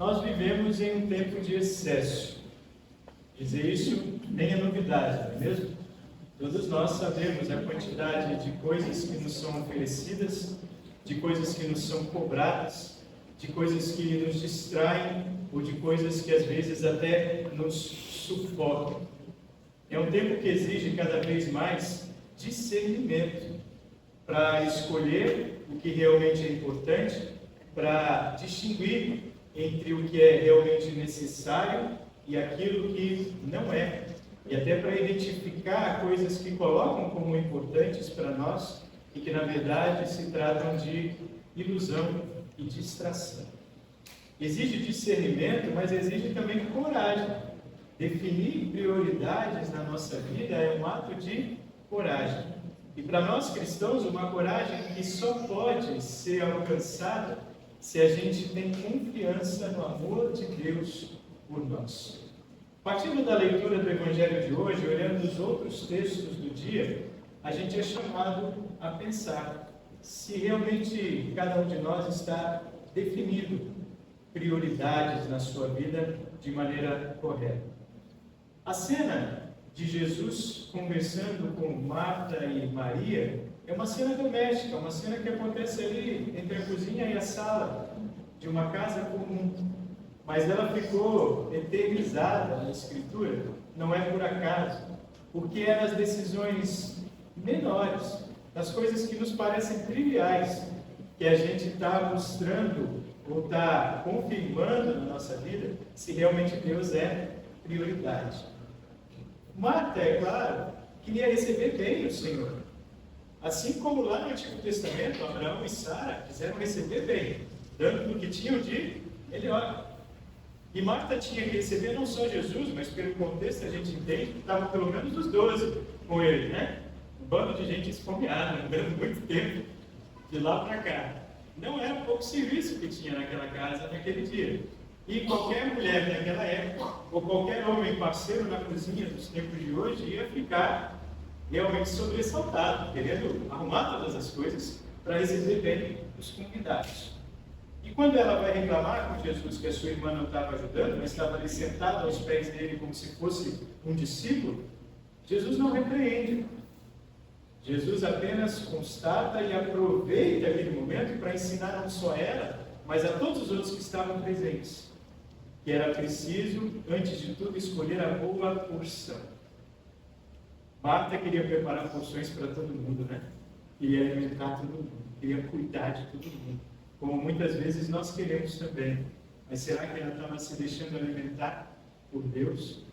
Nós vivemos em um tempo de excesso. Dizer isso nem é novidade, não é mesmo? Todos nós sabemos a quantidade de coisas que nos são oferecidas, de coisas que nos são cobradas, de coisas que nos distraem ou de coisas que às vezes até nos sufocam. É um tempo que exige cada vez mais discernimento para escolher o que realmente é importante, para distinguir entre o que é realmente necessário e aquilo que não é, e até para identificar coisas que colocam como importantes para nós e que na verdade se tratam de ilusão e distração. Exige discernimento, mas exige também coragem. Definir prioridades na nossa vida é um ato de coragem. E para nós cristãos, uma coragem que só pode ser alcançada se a gente tem confiança no amor de Deus por nós. Partindo da leitura do Evangelho de hoje, olhando os outros textos do dia, a gente é chamado a pensar se realmente cada um de nós está definindo prioridades na sua vida de maneira correta. A cena de Jesus conversando com Marta e Maria é uma cena doméstica, uma cena que acontece ali entre a cozinha e a sala de uma casa comum. Mas ela ficou eternizada na Escritura, não é por acaso, porque é nas decisões menores, nas coisas que nos parecem triviais, que a gente está mostrando ou está confirmando na nossa vida se realmente Deus é prioridade. Marta, é claro, queria receber bem o Senhor. Assim como lá no Antigo Testamento, Abraão e Sara quiseram receber bem, dando o que tinham de melhor. E Marta tinha que receber não só Jesus, mas pelo contexto a gente entende que estavam pelo menos os 12 com ele, né? Um bando de gente esfomeada, andando muito tempo de lá para cá. Não era pouco serviço que tinha naquela casa naquele dia. E qualquer mulher naquela época, ou qualquer homem parceiro na cozinha dos tempos de hoje, ia ficar realmente sobressaltado, querendo arrumar todas as coisas para receber bem os convidados. E quando ela vai reclamar com Jesus que a sua irmã não estava ajudando, mas estava ali sentada aos pés dele como se fosse um discípulo, Jesus não repreende. Jesus apenas constata e aproveita aquele momento para ensinar não só ela, mas a todos os outros que estavam presentes, que era preciso, antes de tudo, escolher a boa porção. Marta queria preparar porções para todo mundo, né? Queria alimentar todo mundo, queria cuidar de todo mundo, como muitas vezes nós queremos também. Mas será que ela estava se deixando alimentar por Deus?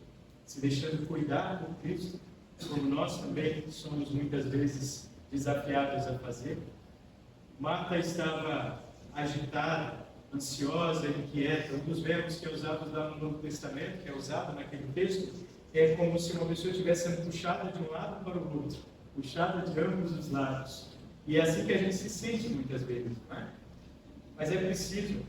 Se deixando cuidar por Cristo? Como nós também somos muitas vezes desafiados a fazer? Marta estava agitada, ansiosa, inquieta. Um dos verbos que é usado lá no Novo Testamento, que é usado naquele texto, é como se uma pessoa estivesse sendo puxada de um lado para o outro, puxada de ambos os lados. E é assim que a gente se sente muitas vezes, não é? Mas é preciso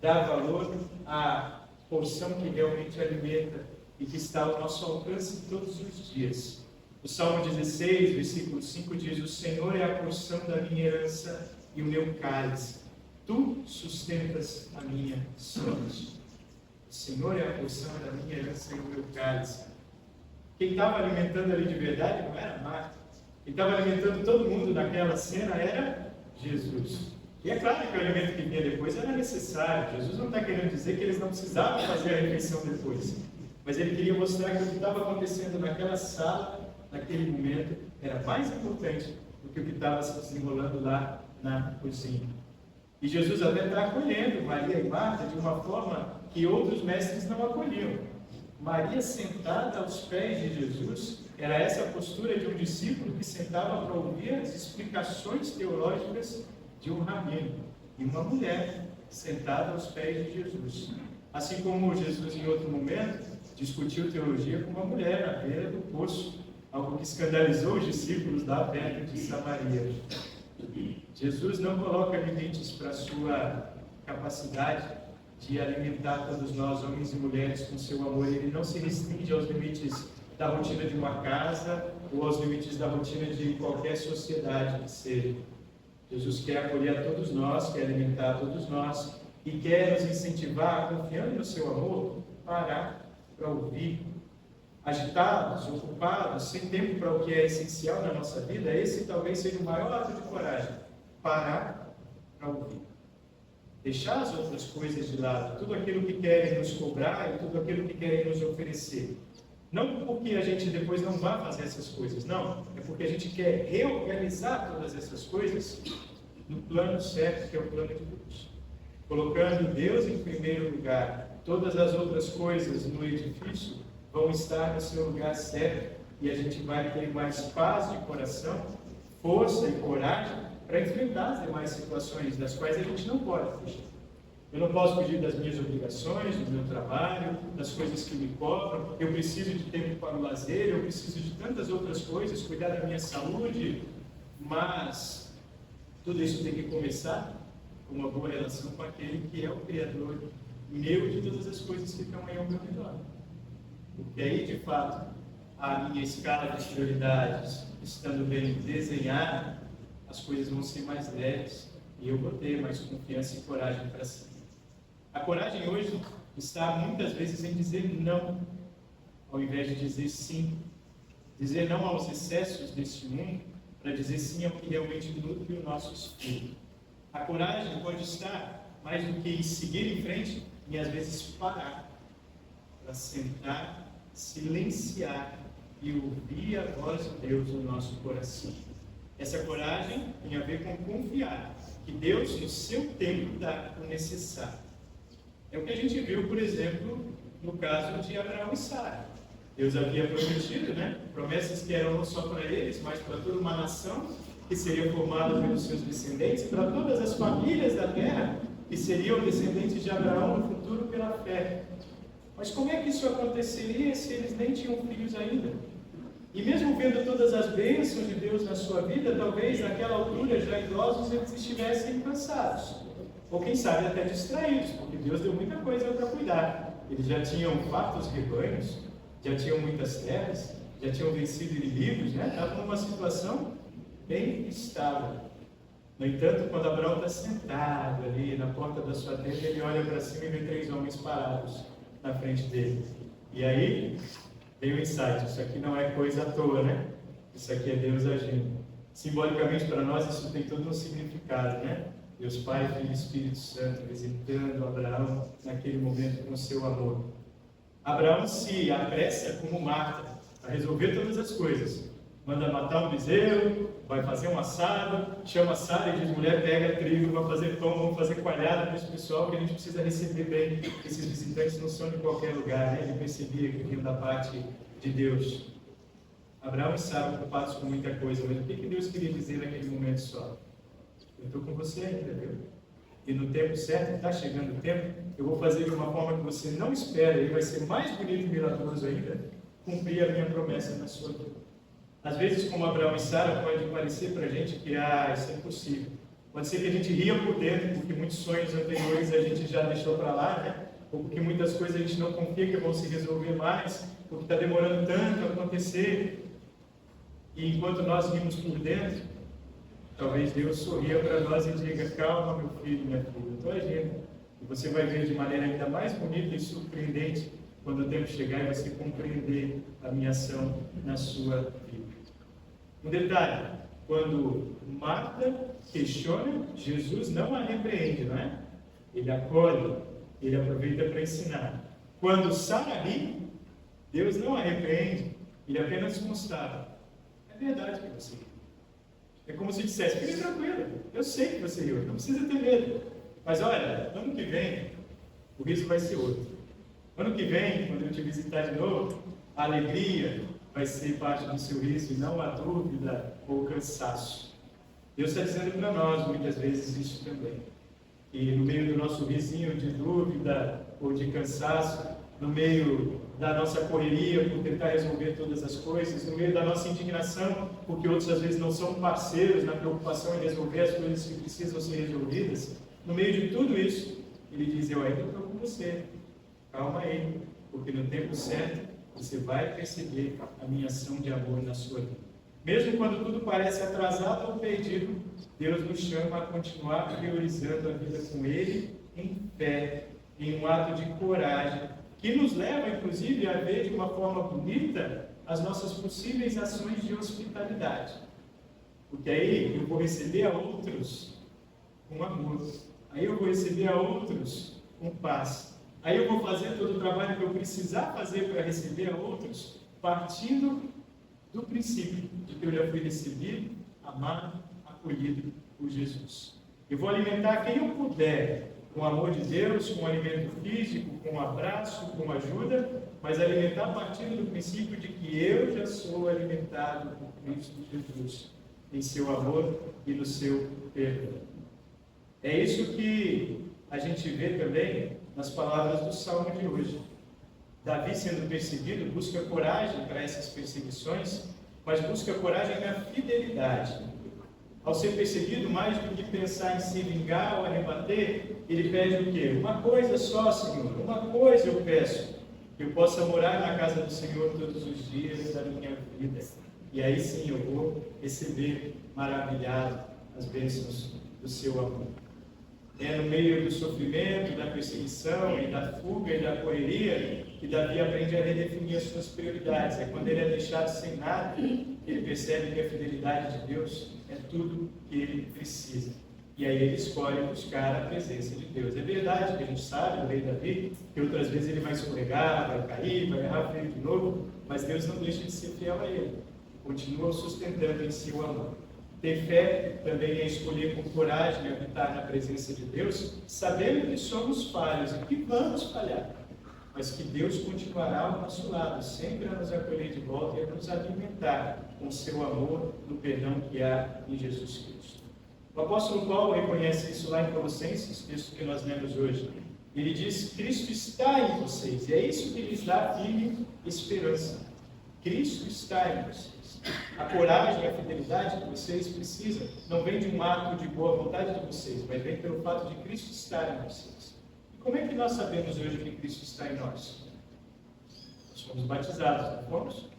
dar valor à porção que realmente alimenta e que está ao nosso alcance todos os dias. O Salmo 16, versículo 5 diz: o Senhor é a porção da minha herança e o meu cálice. Tu sustentas a minha sorte. O Senhor é a porção da minha herança e o meu cálice. Quem estava alimentando ali de verdade não era Marta. Quem estava alimentando todo mundo naquela cena era Jesus. E é claro que o alimento que vinha depois era necessário. Jesus não está querendo dizer que eles não precisavam fazer a refeição depois. Mas ele queria mostrar que o que estava acontecendo naquela sala, naquele momento, era mais importante do que o que estava se desenrolando lá na cozinha. E Jesus até está acolhendo Maria e Marta de uma forma que outros mestres não acolhiam. Maria sentada aos pés de Jesus, era essa a postura de um discípulo que sentava para ouvir as explicações teológicas de um rabino. E uma mulher sentada aos pés de Jesus. Assim como Jesus, em outro momento, discutiu teologia com uma mulher na beira do poço, algo que escandalizou os discípulos lá perto de Samaria. Jesus não coloca limites para a sua capacidade de alimentar todos nós, homens e mulheres, com seu amor. Ele não se restringe aos limites da rotina de uma casa ou aos limites da rotina de qualquer sociedade que seja. Jesus quer acolher a todos nós, quer alimentar a todos nós, e quer nos incentivar, confiando no seu amor, parar para ouvir. Agitados, ocupados, sem tempo para o que é essencial na nossa vida, esse talvez seja o maior ato de coragem. Parar para ouvir. Deixar as outras coisas de lado, tudo aquilo que querem nos cobrar e tudo aquilo que querem nos oferecer. Não porque a gente depois não vá fazer essas coisas, não. É porque a gente quer reorganizar todas essas coisas no plano certo, que é o plano de Deus. Colocando Deus em primeiro lugar, todas as outras coisas no edifício vão estar no seu lugar certo e a gente vai ter mais paz de coração, força e coragem para enfrentar as demais situações das quais a gente não pode fugir. Eu não posso fugir das minhas obrigações, do meu trabalho, das coisas que me cobram. Eu preciso de tempo para o lazer, eu preciso de tantas outras coisas, cuidar da minha saúde, mas tudo isso tem que começar com uma boa relação com aquele que é o Criador meu de todas as coisas que estão aí ao meu redor. Porque aí, de fato, a minha escala de prioridades estando bem desenhada, as coisas vão ser mais leves e eu vou ter mais confiança e coragem para si. A coragem hoje está muitas vezes em dizer não, ao invés de dizer sim. Dizer não aos excessos deste mundo, para dizer sim ao que realmente nutre o nosso espírito. A coragem pode estar, mais do que em seguir em frente, e às vezes parar, para sentar, silenciar e ouvir a voz de Deus no nosso coração. Essa coragem tem a ver com confiar que Deus, no seu tempo, dá o necessário. É o que a gente viu, por exemplo, no caso de Abraão e Sara. Deus havia prometido, promessas que eram não só para eles, mas para toda uma nação que seria formada pelos seus descendentes, para todas as famílias da terra que seriam descendentes de Abraão no futuro pela fé. Mas como é que isso aconteceria se eles nem tinham filhos ainda? E mesmo vendo todas as bênçãos de Deus na sua vida, talvez naquela altura, já idosos, eles estivessem cansados. Ou quem sabe até distraídos, porque Deus deu muita coisa para cuidar. Eles já tinham fartos rebanhos, já tinham muitas terras, já tinham vencido inimigos, estavam numa situação bem estável. No entanto, quando Abraão está sentado ali na porta da sua tenda, ele olha para cima e vê 3 homens parados na frente dele. E aí, vem o insight, isso aqui não é coisa à toa, Isso aqui é Deus agindo. Simbolicamente, para nós, isso tem todo um significado, Deus Pai, Filho e Espírito Santo, visitando Abraão naquele momento com seu amor. Abraão se apressa como Marta a resolver todas as coisas. Manda matar um bezerro, vai fazer um assado, chama Sara e diz: mulher, pega trigo, vai fazer pão, vamos fazer coalhada para esse pessoal que a gente precisa receber bem. Esses visitantes não são de qualquer lugar, Ele percebia que vinham da parte de Deus. Abraão e Sara ocupados com muita coisa, mas o que Deus queria dizer naquele momento só? Eu estou com você ainda, viu? E no tempo certo, está chegando o tempo, eu vou fazer de uma forma que você não espera, e vai ser mais bonito e milagroso ainda, cumprir a minha promessa na sua vida. Às vezes, como Abraão e Sara, pode parecer para a gente que isso é impossível. Pode ser que a gente ria por dentro, porque muitos sonhos anteriores a gente já deixou para lá, ou porque muitas coisas a gente não confia que vão se resolver mais, porque está demorando tanto a acontecer. E enquanto nós rimos por dentro, talvez Deus sorria para nós e diga: calma, meu filho, minha filha, eu estou agindo. E você vai ver de maneira ainda mais bonita e surpreendente quando o tempo chegar e você compreender a minha ação na sua vida. Um detalhe: quando Marta questiona, Jesus não a repreende, Ele acolhe, ele aproveita para ensinar. Quando Sara ri, Deus não a repreende, ele apenas constata: é verdade que você riu. É como se dissesse: fique tranquilo, eu sei que você riu, não precisa ter medo. Mas olha, ano que vem, o riso vai ser outro. Ano que vem, quando eu te visitar de novo, a alegria vai ser parte do seu riso e não a dúvida ou o cansaço. Deus está dizendo para nós, muitas vezes, isso também. E no meio do nosso risinho de dúvida ou de cansaço, no meio da nossa correria por tentar resolver todas as coisas, no meio da nossa indignação, porque outros às vezes não são parceiros na preocupação em resolver as coisas que precisam ser resolvidas, no meio de tudo isso, Ele diz: eu ainda estou com você, calma aí, porque no tempo certo você vai perceber a minha ação de amor na sua vida. Mesmo quando tudo parece atrasado ou perdido, Deus nos chama a continuar priorizando a vida com Ele em fé, em um ato de coragem, que nos leva, inclusive, a ver de uma forma bonita as nossas possíveis ações de hospitalidade. Porque aí eu vou receber a outros com amor, aí eu vou receber a outros com paz, aí eu vou fazer todo o trabalho que eu precisar fazer para receber a outros, partindo do princípio de que eu já fui recebido, amado, acolhido por Jesus. Eu vou alimentar quem eu puder, com o amor de Deus, com alimento físico, com abraço, com ajuda, mas alimentar partindo do princípio de que eu já sou alimentado por Cristo Jesus, em seu amor e no seu perdão. É isso que a gente vê também nas palavras do Salmo de hoje. Davi, sendo perseguido, busca coragem para essas perseguições, mas busca coragem na fidelidade. Ao ser perseguido, mais do que pensar em se vingar ou rebater, ele pede o quê? Uma coisa só, Senhor, uma coisa eu peço, que eu possa morar na casa do Senhor todos os dias da minha vida. E aí sim eu vou receber maravilhado as bênçãos do seu amor. É no meio do sofrimento, da perseguição e da fuga e da correria que Davi aprende a redefinir as suas prioridades. É quando ele é deixado sem nada que ele percebe que a fidelidade de Deus é tudo que ele precisa. E aí ele escolhe buscar a presença de Deus. É verdade que a gente sabe, o rei Davi, que outras vezes ele vai escorregar, vai cair, vai errar feio de novo, mas Deus não deixa de ser fiel a ele. Continua sustentando em si o amor. Ter fé também é escolher com coragem habitar na presença de Deus, sabendo que somos falhos e que vamos falhar, mas que Deus continuará ao nosso lado, sempre a nos acolher de volta e a nos alimentar com seu amor no perdão que há em Jesus Cristo. O apóstolo Paulo reconhece isso lá em Colossenses, texto que nós lemos hoje. Ele diz: Cristo está em vocês, e é isso que lhes dá firme esperança. Cristo está em vocês. A coragem e a fidelidade que vocês precisam não vem de um ato de boa vontade de vocês, mas vem pelo fato de Cristo estar em vocês. E como é que nós sabemos hoje que Cristo está em nós? Nós fomos batizados, não fomos?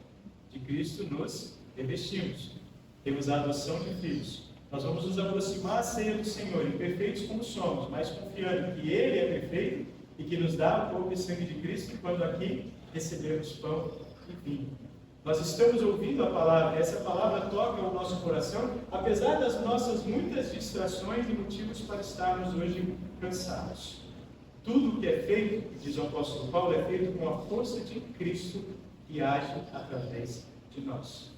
De Cristo nos revestimos. Temos a adoção de filhos. Nós vamos nos aproximar à ceia do Senhor, imperfeitos como somos, mas confiando que Ele é perfeito e que nos dá o corpo e sangue de Cristo, quando aqui recebemos pão e vinho. Nós estamos ouvindo a palavra, e essa palavra toca o nosso coração, apesar das nossas muitas distrações e motivos para estarmos hoje cansados. Tudo o que é feito, diz o apóstolo Paulo, é feito com a força de Cristo que age através de nós.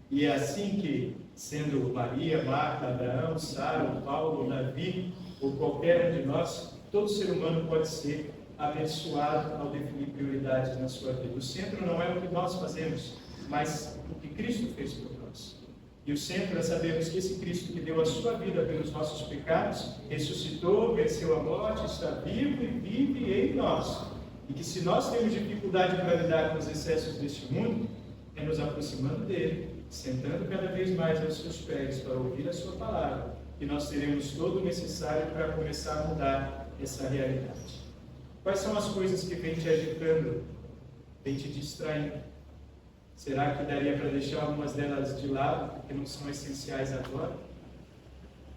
E é assim que, sendo Maria, Marta, Abraão, Sara, Paulo, Davi, ou qualquer um de nós, todo ser humano pode ser abençoado ao definir prioridades na sua vida. O centro não é o que nós fazemos, mas o que Cristo fez por nós. E o centro é sabermos que esse Cristo que deu a sua vida pelos nossos pecados, ressuscitou, venceu a morte, está vivo e vive em nós. E que se nós temos dificuldade para lidar com os excessos deste mundo, é nos aproximando dele, sentando cada vez mais aos seus pés para ouvir a sua palavra, que nós teremos todo o necessário para começar a mudar essa realidade. Quais são as coisas que vem te agitando, vem te distraindo? Será que daria para deixar algumas delas de lado, porque não são essenciais agora?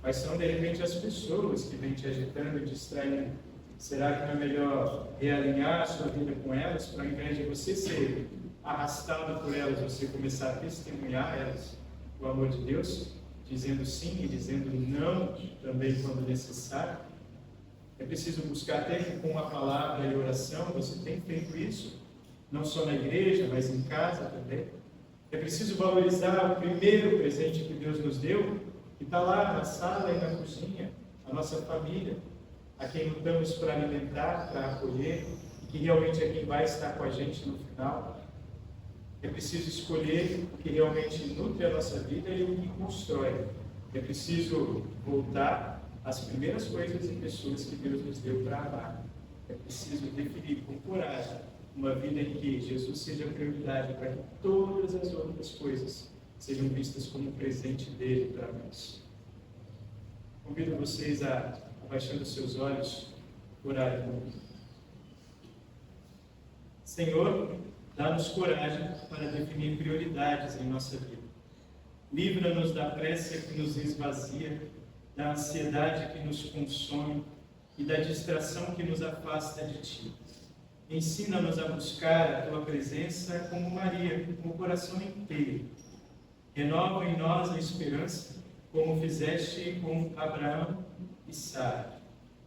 Quais são, de repente, as pessoas que vêm te agitando e distraindo? Será que não é melhor realinhar a sua vida com elas, para ao invés de você ser arrastado por elas, você começar a testemunhar elas o amor de Deus, dizendo sim e dizendo não também quando necessário? É preciso buscar tempo com a palavra e oração. Você tem feito isso? Não só na igreja, mas em casa também. É preciso valorizar o primeiro presente que Deus nos deu, que está lá na sala e na cozinha, a nossa família, a quem lutamos para alimentar, para acolher, e que realmente é quem vai estar com a gente no final. É preciso escolher o que realmente nutre a nossa vida e o que constrói. É preciso voltar as primeiras coisas e pessoas que Deus nos deu para amar. É preciso definir com coragem uma vida em que Jesus seja a prioridade, para que todas as outras coisas sejam vistas como um presente dele para nós. Convido vocês a, abaixando seus olhos, orarem comigo. Senhor, dá-nos coragem para definir prioridades em nossa vida. Livra-nos da pressa que nos esvazia, da ansiedade que nos consome, e da distração que nos afasta de Ti. Ensina-nos a buscar a Tua presença como Maria, com o coração inteiro. Renova em nós a esperança, como fizeste com Abraão e Sara.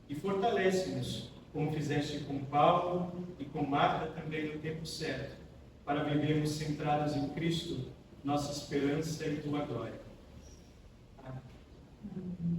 E fortalece-nos, como fizeste com Paulo e com Marta também no tempo certo, para vivermos centrados em Cristo, nossa esperança e Tua glória. Amém.